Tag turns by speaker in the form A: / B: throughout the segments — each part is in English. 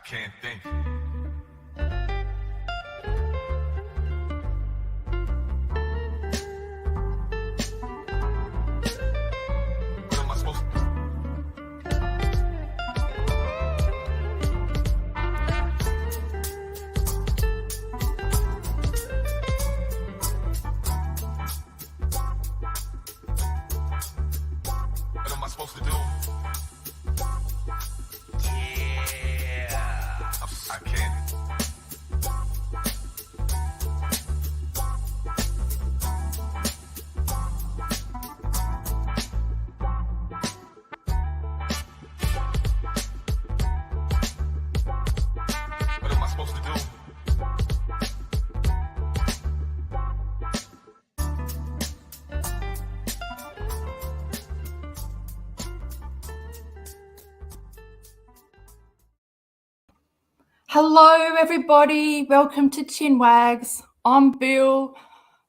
A: can't think. What am I supposed to do? What am I supposed to do? I can't. What am I supposed to do?
B: Hello, everybody. Welcome to Chinwags. I'm Bill.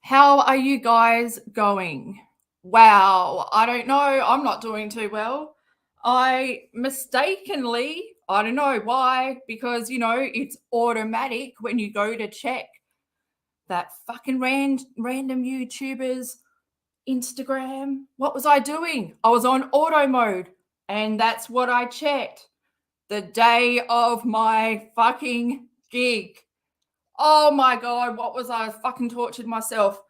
B: How are you guys going? Wow, I don't know. I'm not doing too well. I mistakenly, I don't know why, because, it's automatic when you go to check that fucking random YouTubers' Instagram. What was I doing? I was on auto mode, and that's what I checked. The day of my fucking gig. Oh my God, what was I fucking tortured myself?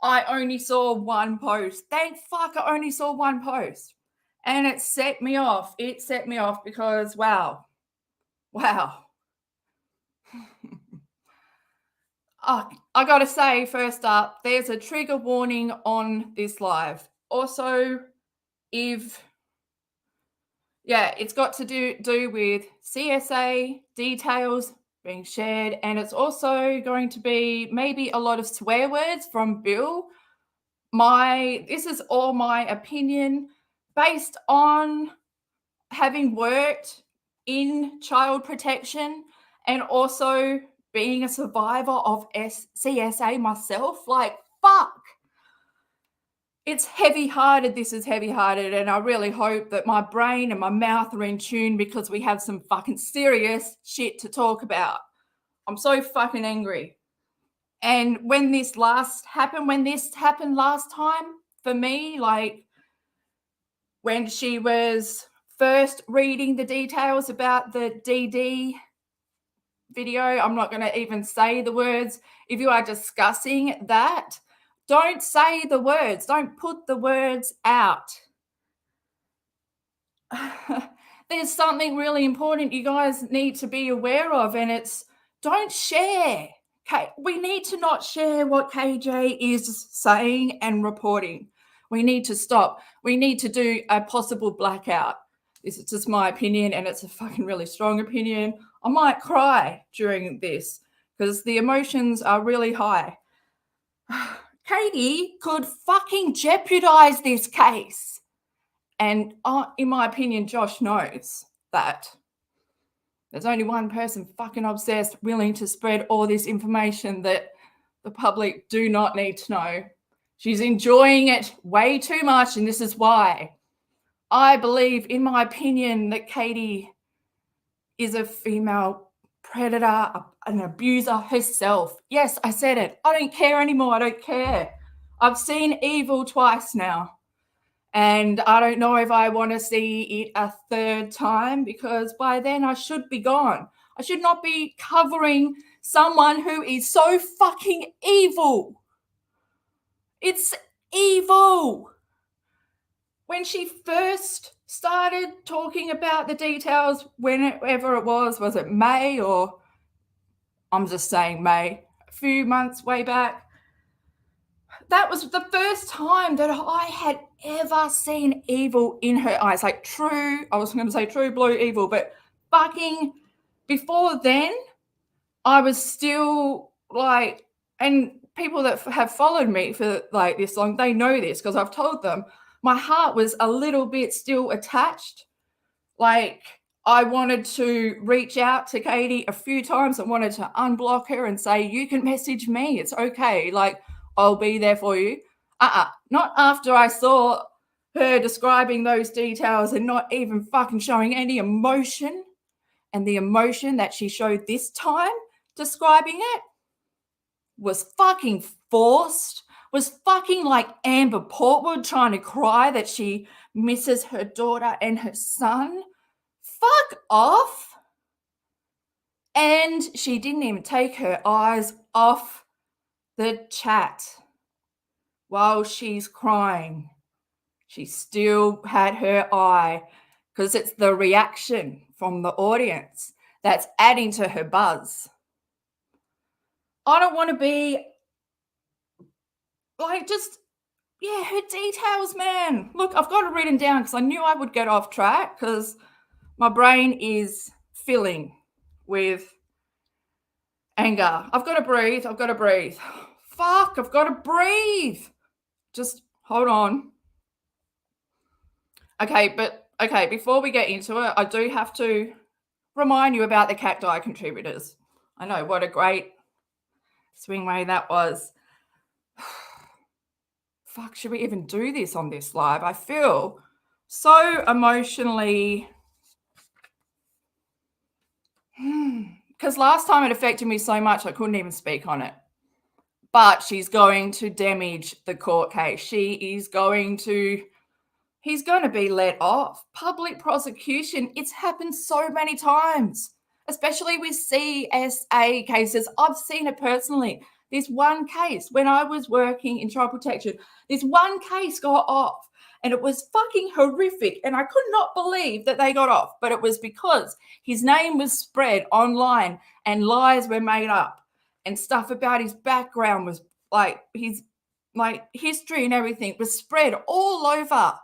B: I only saw one post. Thank fuck I only saw one post. And it set me off. It set me off because, wow. I got to say, first up, there's a trigger warning on this live. Also, it's got to do with CSA details being shared, and it's also going to be maybe a lot of swear words from Bill. This is all my opinion based on having worked in child protection and also being a survivor of CSA myself. Like, fuck. It's heavy-hearted. This is heavy-hearted, and I really hope that my brain and my mouth are in tune because we have some fucking serious shit to talk about. I'm so fucking angry. And when this happened last time for me, like when she was first reading the details about the DD video, I'm not going to even say the words. If you are discussing that, don't say the words. Don't put the words out. There's something really important you guys need to be aware of, and it's don't share. Okay, we need to not share what KJ is saying and reporting. We need to stop. We need to do a possible blackout. This is just my opinion, and it's a fucking really strong opinion. I might cry during this because the emotions are really high. Katie could fucking jeopardize this case. And in my opinion, Josh knows that. There's only one person fucking obsessed, willing to spread all this information that the public do not need to know. She's enjoying it way too much, and this is why. I believe, in my opinion, that Katie is a female predator, an abuser herself. Yes, I said it. I don't care anymore. I don't care. I've seen evil twice now. And I don't know if I want to see it a third time because by then I should be gone. I should not be covering someone who is so fucking evil. It's evil. When she first started talking about the details, whenever it was it May or I'm just saying May, a few months way back, that was the first time that I had ever seen evil in her eyes. Like true, I was going to say true blue evil, but fucking before then, I was still like, and people that have followed me for like this long, they know this because I've told them, my heart was a little bit still attached. Like I wanted to reach out to Katie a few times. I wanted to unblock her and say, you can message me. It's okay. Like, I'll be there for you. Not after I saw her describing those details and not even fucking showing any emotion And the emotion that she showed this time describing it was fucking forced, was fucking like Amber Portwood trying to cry that she misses her daughter and her son. Fuck off. And she didn't even take her eyes off the chat while she's crying. She still had her eye, because it's the reaction from the audience that's adding to her buzz. I don't want to be like her details, man. Look, I've got it written down because I knew I would get off track because my brain is filling with anger. I've got to breathe. Fuck, I've got to breathe. Just hold on. Okay, before we get into it, I do have to remind you about the cacti contributors. I know, what a great swing way that was. Fuck, should we even do this on this live? I feel so emotionally... Because last time it affected me so much, I couldn't even speak on it. But she's going to damage the court case. He's going to be let off. Public prosecution. It's happened so many times, especially with CSA cases. I've seen it personally. This one case, when I was working in child protection, this one case got off. And it was fucking horrific. And I could not believe that they got off. But it was because his name was spread online and lies were made up. And stuff about his background was like his history and everything was spread all over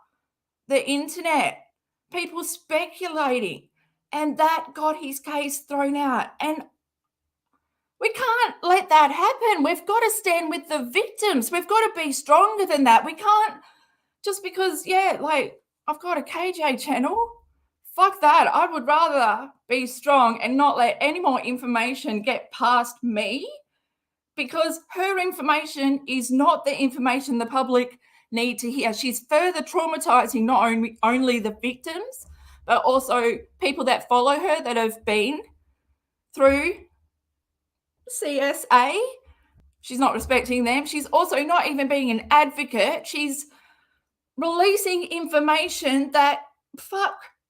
B: the internet. People speculating. And that got his case thrown out. And we can't let that happen. We've got to stand with the victims. We've got to be stronger than that. We can't... Just because, I've got a KJ channel, fuck that. I would rather be strong and not let any more information get past me, because her information is not the information the public need to hear. She's further traumatizing not only the victims, but also people that follow her that have been through CSA. She's not respecting them. She's also not even being an advocate. She's releasing information that,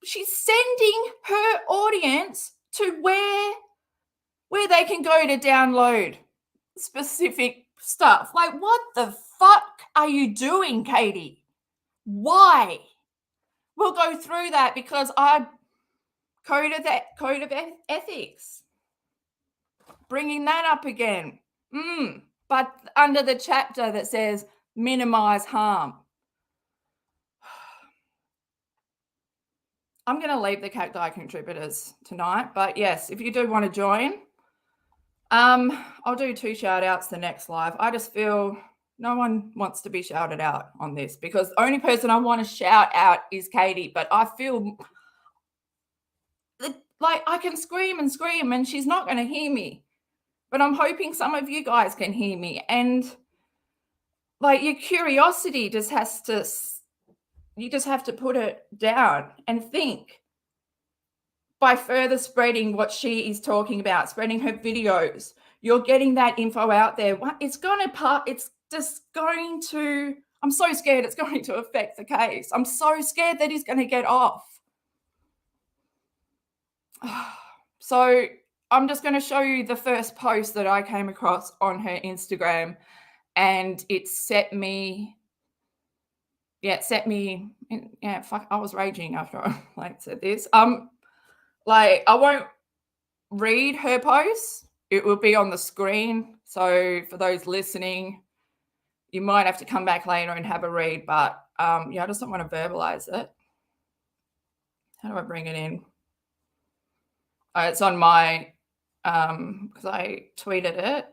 B: she's sending her audience to where they can go to download specific stuff. Like, what the fuck are you doing, Katie? Why? We'll go through that because I code of ethics. Bringing that up again. But under the chapter that says minimize harm. I'm going to leave the cacti contributors tonight, but yes, if you do want to join, I'll do 2 shout outs the next live. I just feel no one wants to be shouted out on this because the only person I want to shout out is Katie, but I feel like I can scream and she's not going to hear me, but I'm hoping some of you guys can hear me. And your curiosity just has to... You just have to put it down and think. By further spreading what she is talking about, spreading her videos, you're getting that info out there. I'm so scared it's going to affect the case. I'm so scared that he's going to get off. So I'm just going to show you the first post that I came across on her Instagram, and it set me... I was raging after I said this. I won't read her posts. It will be on the screen. So for those listening, you might have to come back later and have a read. But I just don't want to verbalize it. How do I bring it in? It's on my, because I tweeted it.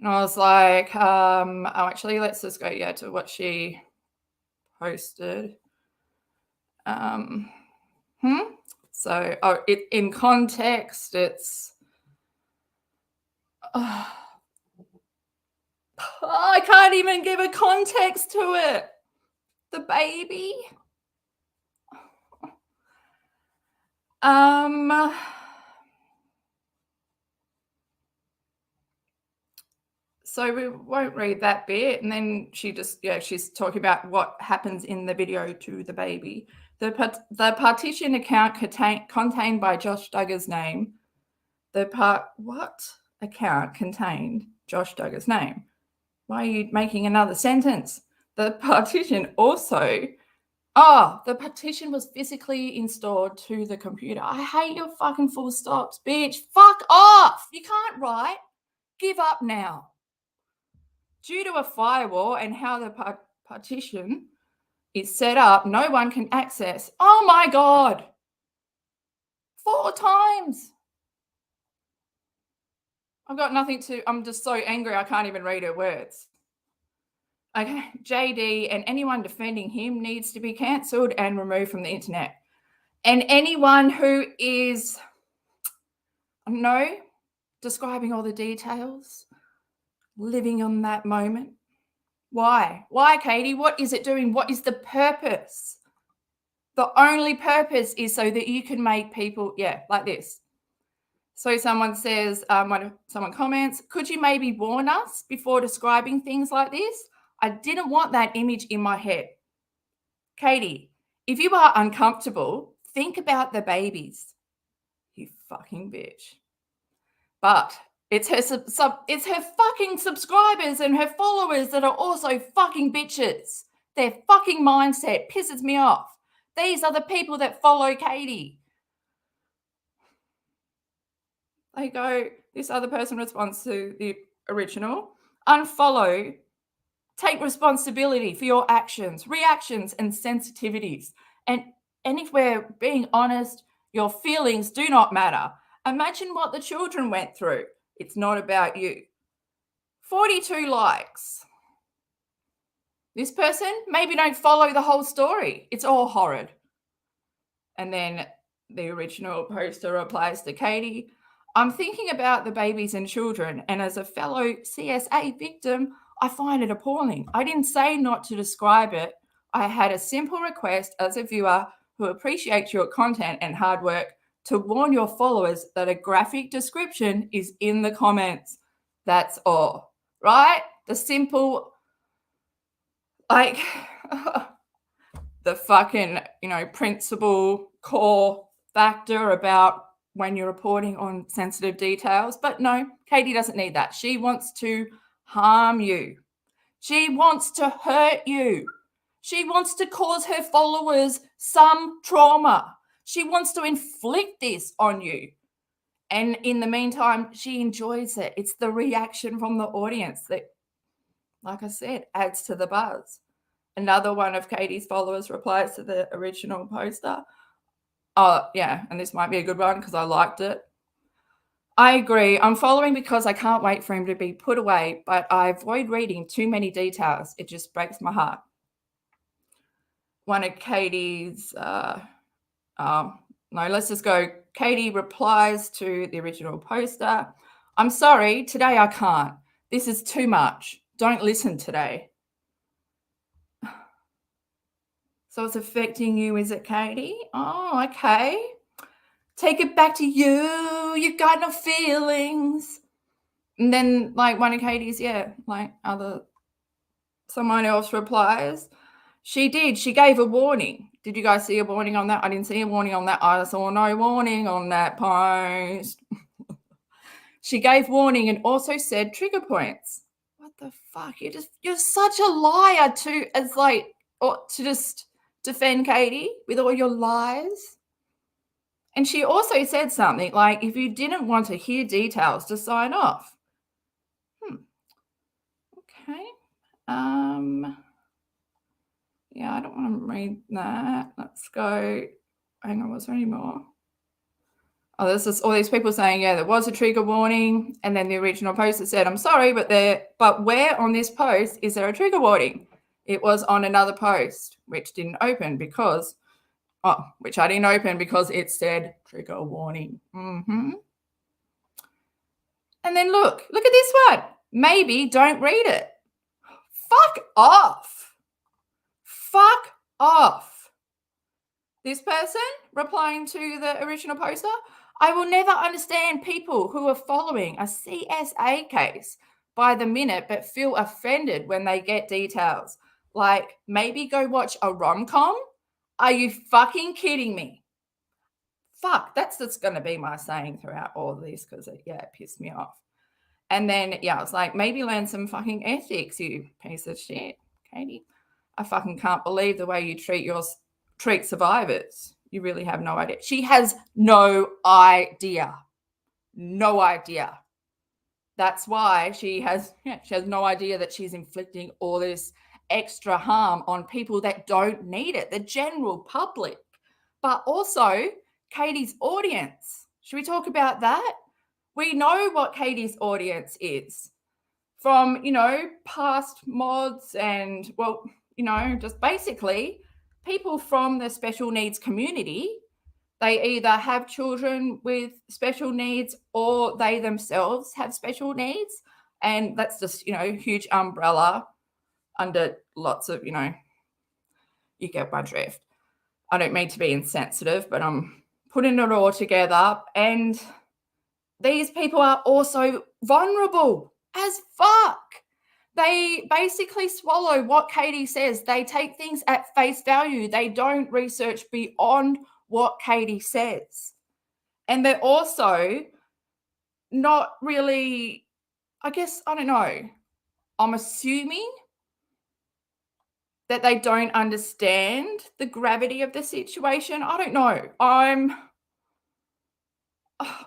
B: And I was like, actually, let's just go, to what she posted. So in context, it's I can't even give a context to it. The baby. So we won't read that bit. And then she's talking about what happens in the video to the baby. The partition account contained by Josh Duggar's name. What account contained Josh Duggar's name? Why are you making another sentence? The partition also... the partition was physically installed to the computer. I hate your fucking full stops, bitch. Fuck off. You can't write. Give up now. Due to a firewall and how the partition is set up, no one can access. Oh my God. 4 times. I've got nothing to... I'm just so angry I can't even read her words. Okay, JD and anyone defending him needs to be cancelled and removed from the internet. And anyone who is, describing all the details, living on that moment. Why? Why, Katie? What is it doing? What is the purpose? The only purpose is so that you can make people, like this. So someone says, someone comments, could you maybe warn us before describing things like this? I didn't want that image in my head. Katie, if you are uncomfortable, think about the babies. You fucking bitch. But it's her fucking subscribers and her followers that are also fucking bitches. Their fucking mindset pisses me off. These are the people that follow Katie. They go, this other person responds to the original, unfollow, take responsibility for your actions, reactions, and sensitivities. And if we're being honest, your feelings do not matter. Imagine what the children went through. It's not about you. 42 likes. This person, maybe don't follow the whole story. It's all horrid. And then the original poster replies to Katie, I'm thinking about the babies and children, and as a fellow CSA victim, I find it appalling. I didn't say not to describe it. I had a simple request as a viewer who appreciates your content and hard work to warn your followers that a graphic description is in the comments. That's all, right? The simple, the fucking, principle core factor about when you're reporting on sensitive details. But no, Katie doesn't need that. She wants to harm you. She wants to hurt you. She wants to cause her followers some trauma. She wants to inflict this on you. And in the meantime, she enjoys it. It's the reaction from the audience that, like I said, adds to the buzz. Another one of Katie's followers replies to the original poster. Oh, yeah, and this might be a good one because I liked it. I agree. I'm following because I can't wait for him to be put away, but I avoid reading too many details. It just breaks my heart. One of Katie's, let's just go. Katie replies to the original poster. I'm sorry, today I can't. This is too much. Don't listen today. So it's affecting you, is it, Katie? Oh, okay. Take it back to you. You got no feelings. And then, one of Katie's, someone else replies. She did. She gave a warning. Did you guys see a warning on that? I didn't see a warning on that. I saw no warning on that post. She gave warning and also said trigger points. What the fuck? You're such a liar to just defend Katie with all your lies. And she also said something like, if you didn't want to hear details, to sign off. Okay. Yeah, I don't want to read that. Let's go. Hang on, was there any more? Oh, there's just all these people saying, yeah, there was a trigger warning. And then the original poster said, I'm sorry, but where on this post is there a trigger warning? It was on another post, which didn't open because... which I didn't open because it said trigger warning. And then look at this one. Maybe don't read it. Fuck off. Fuck off. This person replying to the original poster, I will never understand people who are following a CSA case by the minute but feel offended when they get details. Like, maybe go watch a rom-com? Are you fucking kidding me? Fuck, that's just going to be my saying throughout all of this because it pissed me off. And then, I was like, maybe learn some fucking ethics, you piece of shit, Katie. I fucking can't believe the way you treat survivors. You really have no idea. She has no idea. No idea. That's why she has no idea that she's inflicting all this extra harm on people that don't need it, the general public, but also Katie's audience. Should we talk about that? We know what Katie's audience is from, past mods and, just basically people from the special needs community. They either have children with special needs or they themselves have special needs. And that's just, huge umbrella under lots of, you get my drift. I don't mean to be insensitive, but I'm putting it all together. And these people are also vulnerable as fuck. They basically swallow what Katie says. They take things at face value. They don't research beyond what Katie says. And they're also not really, I don't know. I'm assuming that they don't understand the gravity of the situation. I don't know.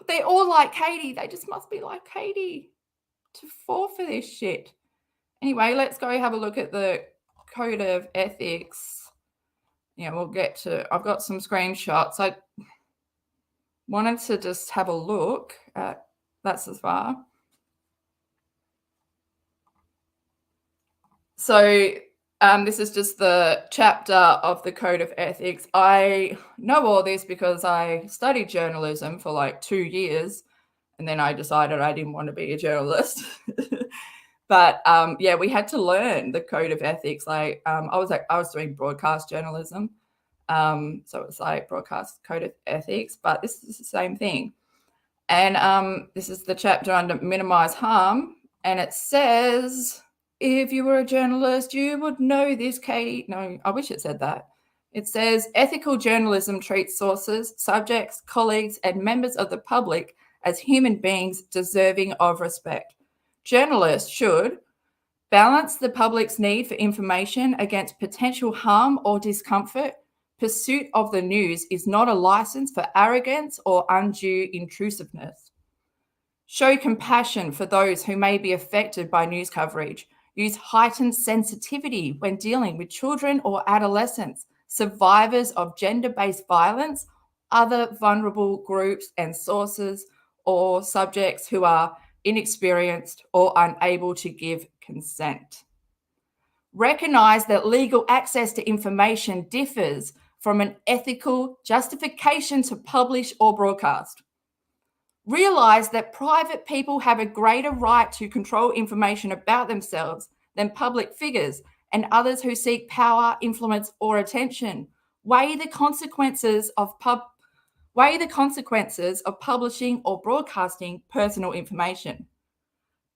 B: They're all like Katie. They just must be like Katie to fall for this shit. Anyway, let's go have a look at the Code of Ethics. We'll get to, I've got some screenshots. I wanted to just have a look at, that's as far. So this is just the chapter of the Code of Ethics. I know all this because I studied journalism for like 2 years, and then I decided I didn't want to be a journalist. But we had to learn the Code of Ethics. Like I was doing broadcast journalism, so it's like broadcast Code of Ethics. But this is the same thing. And this is the chapter under Minimise Harm, and it says, if you were a journalist, you would know this, Katie. No, I wish it said that. It says, ethical journalism treats sources, subjects, colleagues, and members of the public as human beings deserving of respect. Journalists should balance the public's need for information against potential harm or discomfort. Pursuit of the news is not a license for arrogance or undue intrusiveness. Show compassion for those who may be affected by news coverage. Use heightened sensitivity when dealing with children or adolescents, survivors of gender-based violence, other vulnerable groups and sources, or subjects who are inexperienced or unable to give consent. Recognize that legal access to information differs from an ethical justification to publish or broadcast. Realize that private people have a greater right to control information about themselves than public figures and others who seek power, influence, or attention. Weigh the consequences of publishing or broadcasting personal information.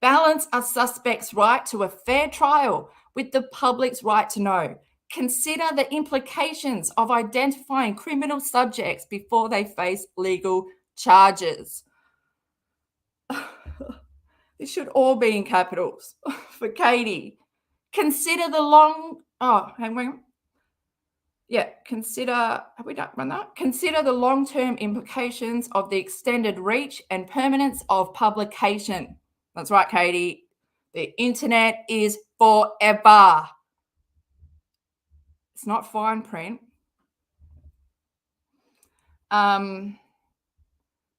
B: Balance a suspect's right to a fair trial with the public's right to know. Consider the implications of identifying criminal subjects before they face legal charges. This should all be in capitals for Katie. Consider the Consider the long-term implications of the extended reach and permanence of publication. That's right, Katie. The internet is forever. It's not fine print.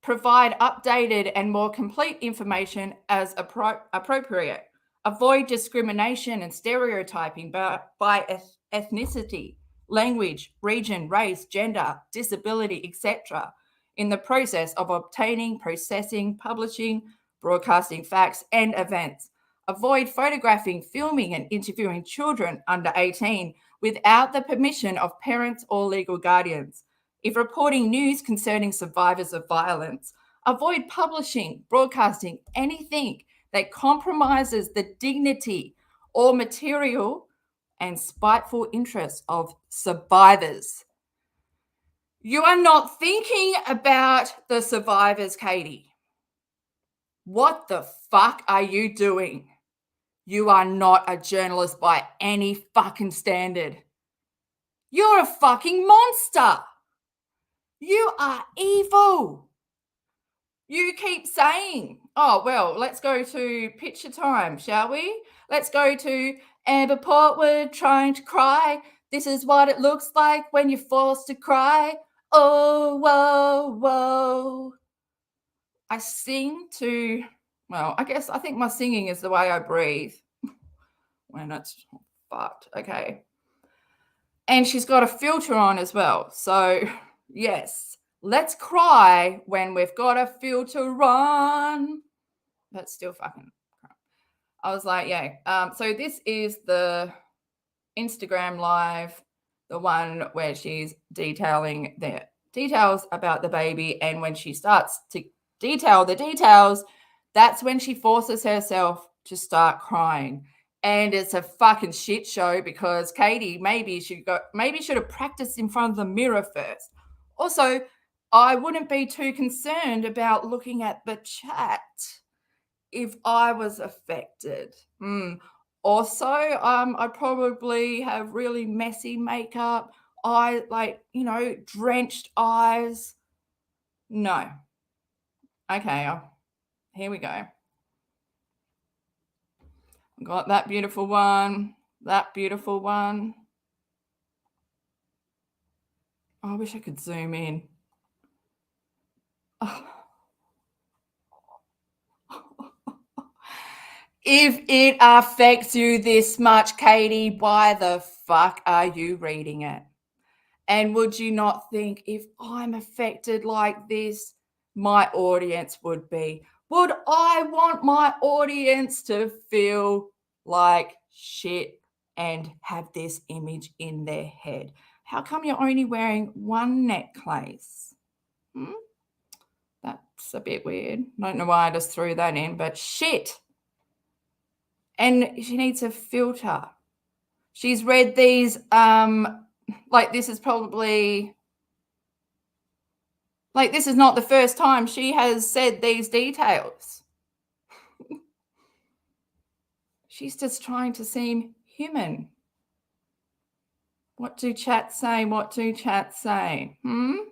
B: Provide updated and more complete information as appropriate. Avoid discrimination and stereotyping by ethnicity, language, region, race, gender, disability, etc. in the process of obtaining, processing, publishing, broadcasting facts and events. Avoid photographing, filming, and interviewing children under 18 without the permission of parents or legal guardians. if reporting news concerning survivors of violence. Avoid publishing, broadcasting anything that compromises the dignity or material and spiteful interests of survivors. You are not thinking about the survivors, Katie. What the fuck are you doing? You are not a journalist by any fucking standard. You're a fucking monster. You are evil. You keep saying, oh, well, let's go to picture time, shall we? Let's go to Amber Portwood trying to cry. This is what it looks like when you're forced to cry. Oh, whoa, whoa. I sing to, well, I think my singing is the way I breathe when it's fucked. Okay. And she's got a filter on as well. So, yes, let's cry when we've got a filter on. But still fucking crap. I was like, yeah. So this is the Instagram live, the one where she's detailing the details about the baby. And when she starts to detail the details, that's when she forces herself to start crying. And it's a fucking shit show because Katie maybe should have practiced in front of the mirror first. Also, I wouldn't be too concerned about looking at the chat if I was affected. Also, I'd probably have really messy makeup, drenched eyes. No. Okay, here we go. Got that beautiful one, that beautiful one. Oh, I wish I could zoom in. Oh. If it affects you this much, Katie, why the fuck are you reading it? And would you not think if I'm affected like this, my audience would be? Would I want my audience to feel like shit and have this image in their head? How come you're only wearing one necklace? That's a bit weird. I don't know why I just threw that in, but shit. And she needs a filter. She's read these, this is not the first time she has said these details. She's just trying to seem human. What do chats say? What do chats say? And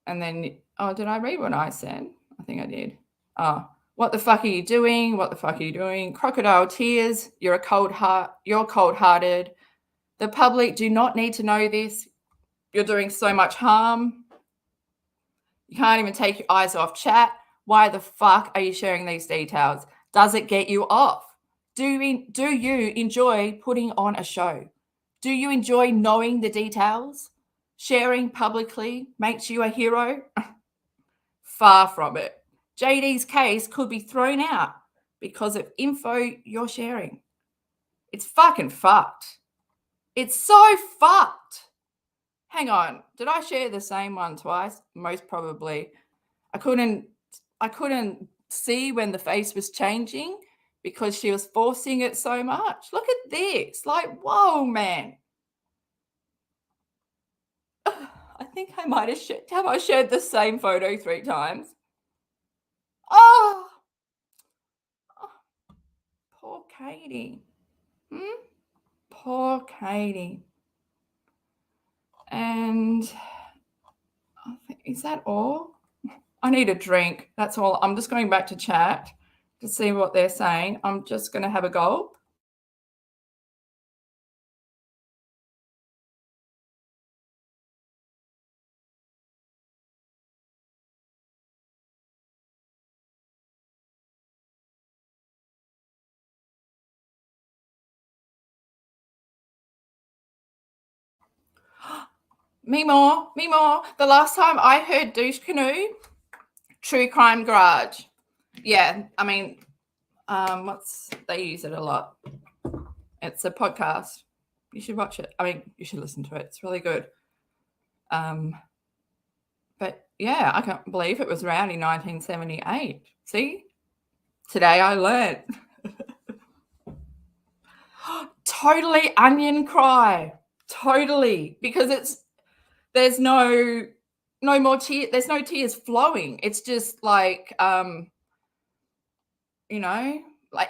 B: then, did I read what I said? I think I did. What the fuck are you doing? What the fuck are you doing? Crocodile tears. You're cold-hearted. The public do not need to know this. You're doing so much harm. You can't even take your eyes off chat. Why the fuck are you sharing these details? Does it get you off? Do you enjoy putting on a show? Do you enjoy knowing the details? Sharing publicly makes you a hero? Far from it. JD's case could be thrown out because of info you're sharing. It's fucking fucked. It's so fucked. Hang on. Did I share the same one twice? Most probably. I couldn't see when the face was changing because she was forcing it so much. Look at this. Like, whoa, man. I think I might have shared the same photo 3 times. Oh, poor Katie. Poor Katie. And is that all? I need a drink. That's all. I'm just going back to chat to see what they're saying. I'm just going to have a gulp. Me more. The last time I heard Douche Canoe, True Crime Garage. Yeah, I mean, they use it a lot. It's a podcast. You should watch it. I mean, you should listen to it. It's really good. But yeah, I can't believe it was around in 1978. See, today I learned. Totally onion cry. Totally, because there's no more tears. There's no tears flowing. It's just like like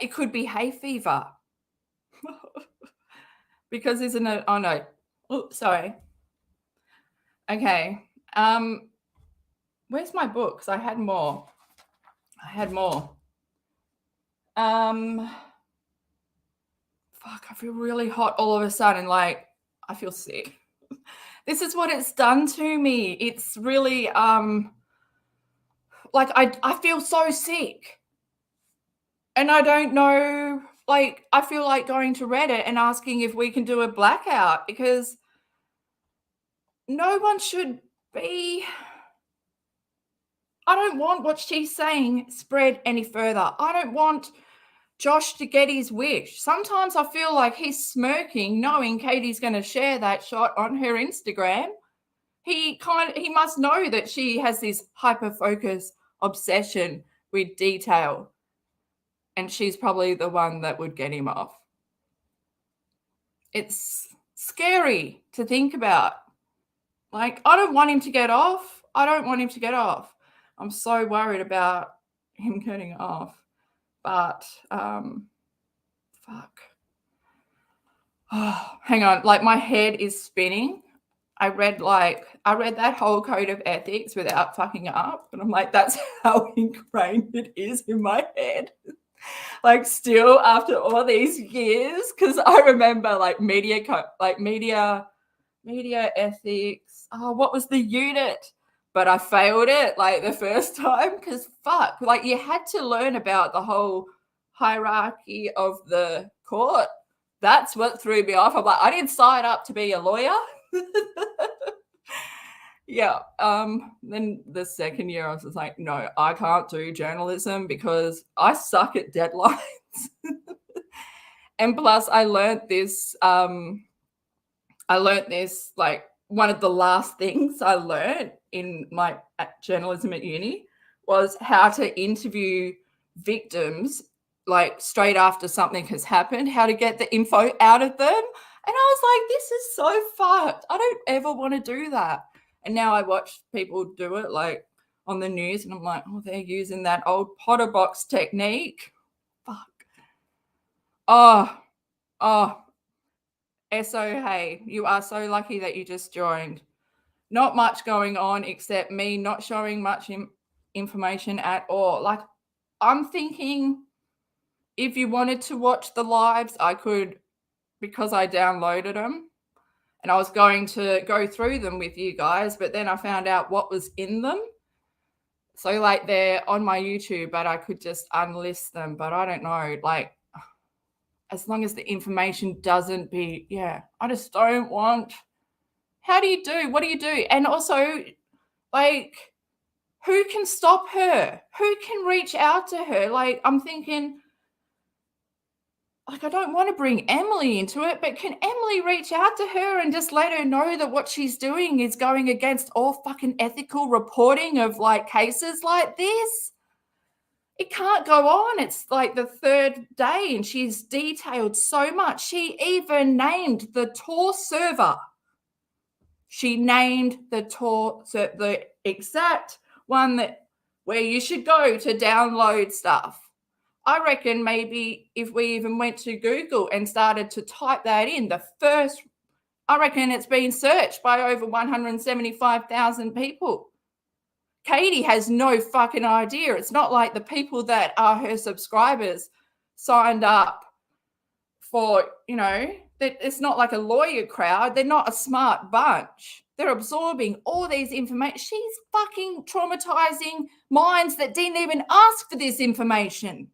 B: it could be hay fever. Because isn't it? Oh no. Oh, sorry. Okay. Where's my books? I had more. Fuck, I feel really hot all of a sudden. Like, I feel sick. This is what it's done to me. It's really like I feel so sick. And I don't know, like, I feel like going to Reddit and asking if we can do a blackout, because no one should be. I don't want what she's saying spread any further. I don't want Josh to get his wish. Sometimes I feel like he's smirking, knowing Katie's going to share that shot on her Instagram. He must know that she has this hyper-focus obsession with detail, and she's probably the one that would get him off. It's scary to think about. Like, I don't want him to get off. I'm so worried about him getting off. But, fuck. Oh, hang on. Like, my head is spinning. I read that whole code of ethics without fucking up. And I'm like, that's how ingrained it is in my head. Like, still after all these years, because I remember like media ethics. Oh, what was the unit? But I failed it like the first time, because fuck, like you had to learn about the whole hierarchy of the court. That's what threw me off. I'm like, I didn't sign up to be a lawyer. Yeah. Then the second year I was just like, no, I can't do journalism because I suck at deadlines. And plus I learned this like one of the last things I learned in my journalism at uni was how to interview victims like straight after something has happened, how to get the info out of them. And I was like, this is so fucked. I don't ever want to do that. And now I watch people do it like on the news and I'm like, oh, they're using that old Potter box technique. Fuck. Oh, SO, hey, you are so lucky that you just joined. Not much going on except me not showing much information at all. Like, I'm thinking if you wanted to watch the lives, I could, because I downloaded them and I was going to go through them with you guys, but then I found out what was in them. So like they're on my YouTube, but I could just unlist them. But I don't know, like, as long as the information doesn't be, I just don't want. What do you do? And also, like, who can stop her? Who can reach out to her? Like, I'm thinking, like, I don't want to bring Emily into it, but can Emily reach out to her and just let her know that what she's doing is going against all fucking ethical reporting of like cases like this? It can't go on. It's like the third day and she's detailed so much. She even named the Tor server. She named the Tor, the exact one where you should go to download stuff. I reckon maybe if we even went to Google and started to type that in, I reckon it's been searched by over 175,000 people. Katie has no fucking idea. It's not like the people that are her subscribers signed up for, it's not like a lawyer crowd. They're not a smart bunch. They're absorbing all these information. She's fucking traumatizing minds that didn't even ask for this information.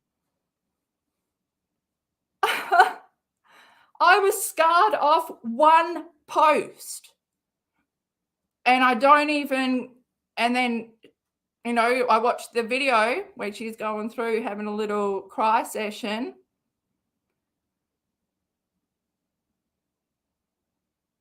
B: I was scarred off one post. And then, I watched the video where she's going through having a little cry session.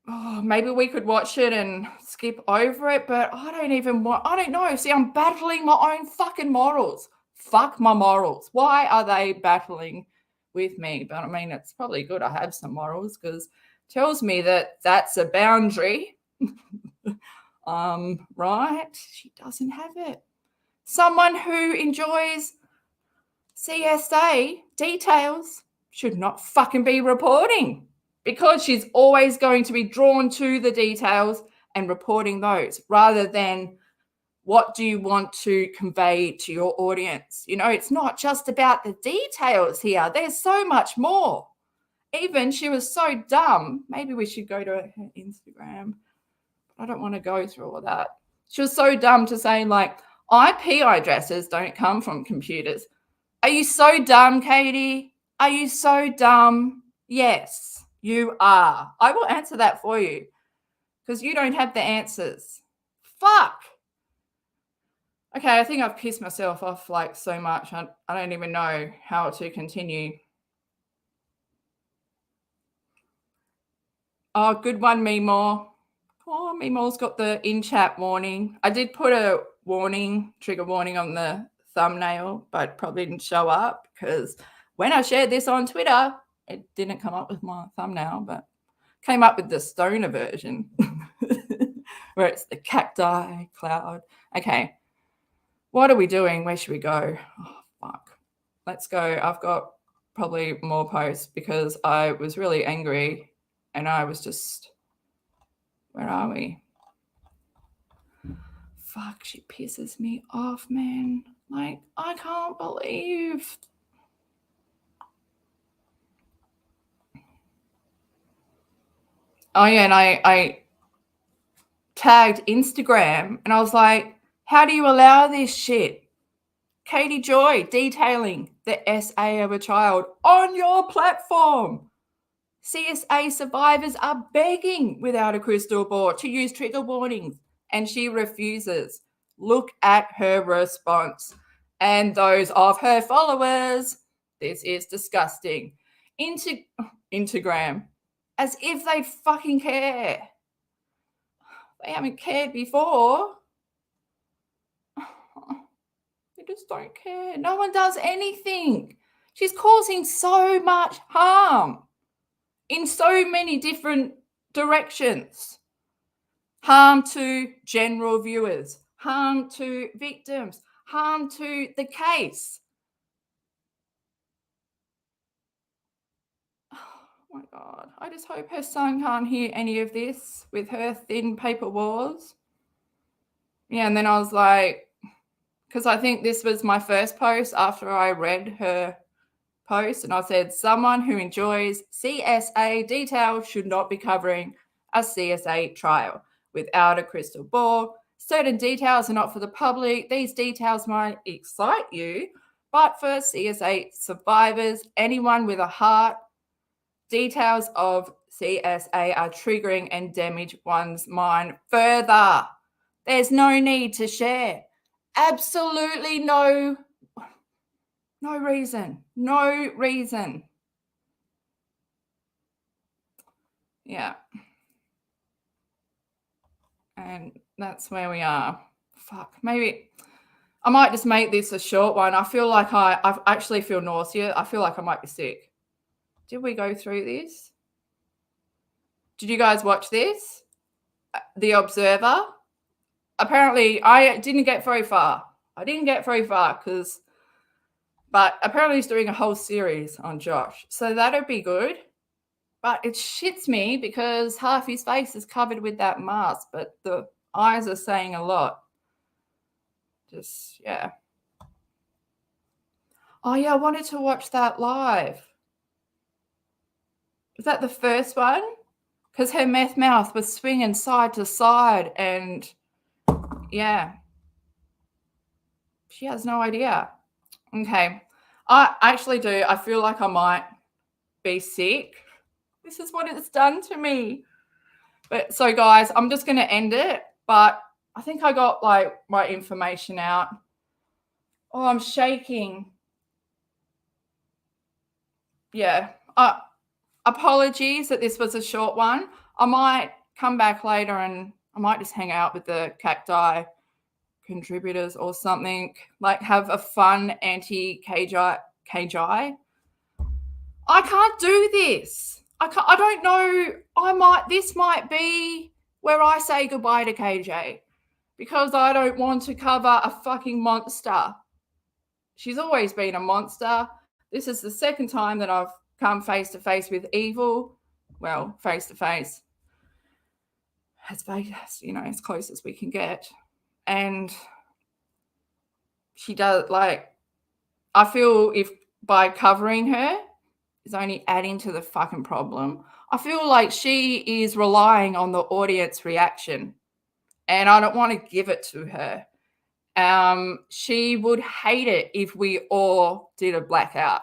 B: maybe we could watch it and skip over it, but I don't know. See, I'm battling my own fucking morals. Fuck my morals. Why are they battling with me? But I mean, it's probably good I have some morals because it tells me that that's a boundary. Right? She doesn't have it. Someone who enjoys CSA details should not fucking be reporting, because she's always going to be drawn to the details and reporting those rather than what do you want to convey to your audience. You know, it's not just about the details here. There's so much more. Even she was so dumb. Maybe we should go to her Instagram. I don't want to go through all that. She was so dumb to say, like, IP addresses don't come from computers. Are you so dumb, Katie? Are you so dumb? Yes. You are. I will answer that for you because you don't have the answers. Fuck. Okay, I think I've pissed myself off like so much. I don't even know how to continue. Oh, good one, Mimo. Oh, Mimo's got the in-chat warning. I did put a trigger warning on the thumbnail, but probably didn't show up because when I shared this on Twitter, it didn't come up with my thumbnail, but came up with the stoner version where it's the cacti cloud. Okay, what are we doing? Where should we go? Oh, fuck. Let's go. I've got probably more posts because I was really angry and I was just, where are we? Fuck, she pisses me off, man. Like, I can't believe. Oh, yeah, and I tagged Instagram and I was like, how do you allow this shit? Katiejoy detailing the SA of a child on your platform. CSA survivors are begging without a crystal ball to use trigger warnings, and she refuses. Look at her response and those of her followers. This is disgusting. Instagram, as if they fucking care. They haven't cared before. They just don't care. No one does anything. She's causing so much harm in so many different directions. Harm to general viewers, harm to victims, harm to the case. Oh my God. I just hope her son can't hear any of this with her thin paper walls. Yeah, and then I was like, because I think this was my first post after I read her post, and I said, someone who enjoys CSA details should not be covering a CSA trial without a crystal ball. Certain details are not for the public. These details might excite you, but for CSA survivors, anyone with a heart, details of CSA are triggering and damage one's mind further. There's no need to share. Absolutely no reason. No reason. Yeah. And that's where we are. Fuck. Maybe I might just make this a short one. I feel like I actually feel nauseous. I feel like I might be sick. Did we go through this? Did you guys watch this? The Observer? Apparently, I didn't get very far. But apparently he's doing a whole series on Josh. So that'd be good. But it shits me because half his face is covered with that mask, but the eyes are saying a lot. Just, yeah. Oh, yeah, I wanted to watch that live. Was that the first one? Because her meth mouth was swinging side to side and, yeah. She has no idea. Okay. I actually do. I feel like I might be sick. This is what it's done to me. But so, guys, I'm just going to end it. But I think I got, like, my information out. Oh, I'm shaking. Yeah. Apologies that this was a short one. I might come back later and I might just hang out with the cacti contributors or something, like have a fun anti-KJ. I can't do this. I don't know. This might be where I say goodbye to KJ because I don't want to cover a fucking monster. She's always been a monster. This is the second time that I've come face to face with evil. Well, face to face. As close as we can get. And she does, like, I feel if by covering her is only adding to the fucking problem. I feel like she is relying on the audience reaction and I don't want to give it to her. She would hate it if we all did a blackout.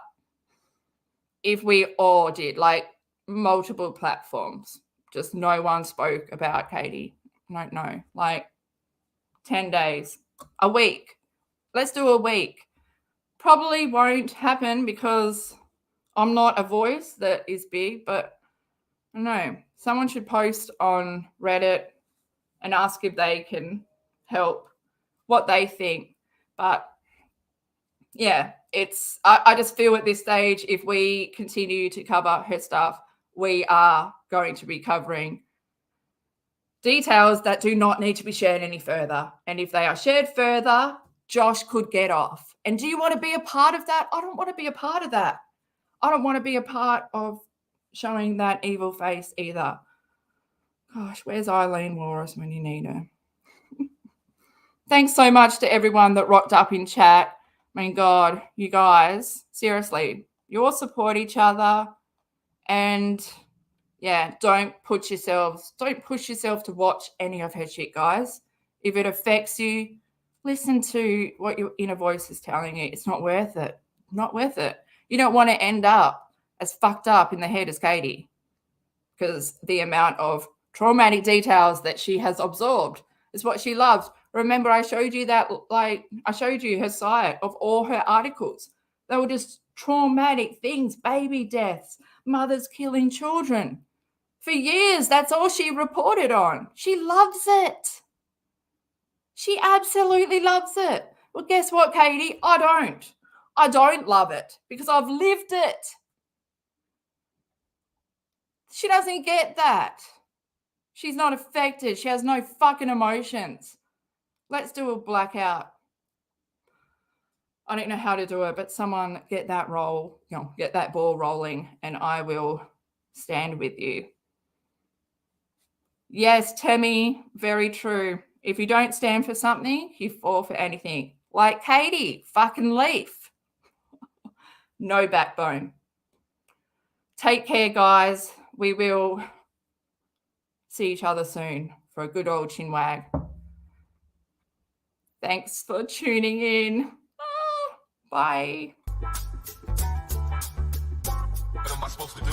B: If we all did, like, multiple platforms, just no one spoke about Katie. No, like 10 days, a week. Let's do a week. Probably won't happen because I'm not a voice that is big, but I don't know. Someone should post on Reddit and ask if they can help, what they think. But yeah, I just feel at this stage, if we continue to cover her stuff, we are going to be covering details that do not need to be shared any further. And if they are shared further, Josh could get off. And do you want to be a part of that? I don't want to be a part of that. I don't want to be a part of showing that evil face either. Gosh, where's Eileen Walrus when you need her? Thanks so much to everyone that rocked up in chat. I mean, God, you guys, seriously, you all support each other. And yeah, don't push yourself to watch any of her shit, guys. If it affects you, listen to what your inner voice is telling you. It's not worth it. Not worth it. You don't want to end up as fucked up in the head as Katie because the amount of traumatic details that she has absorbed is what she loves. Remember, I showed you her site of all her articles. They were just traumatic things, baby deaths, mothers killing children. For years, that's all she reported on. She loves it. She absolutely loves it. Well, guess what, Katie? I don't. I don't love it because I've lived it. She doesn't get that. She's not affected. She has no fucking emotions. Let's do a blackout. I don't know how to do it, but someone get that ball rolling and I will stand with you. Yes, Temmie, very true. If you don't stand for something, you fall for anything. Like Katie, fucking leaf. No backbone. Take care, guys. We will see each other soon for a good old chinwag. Thanks for tuning in. Bye.
A: What am I supposed to do?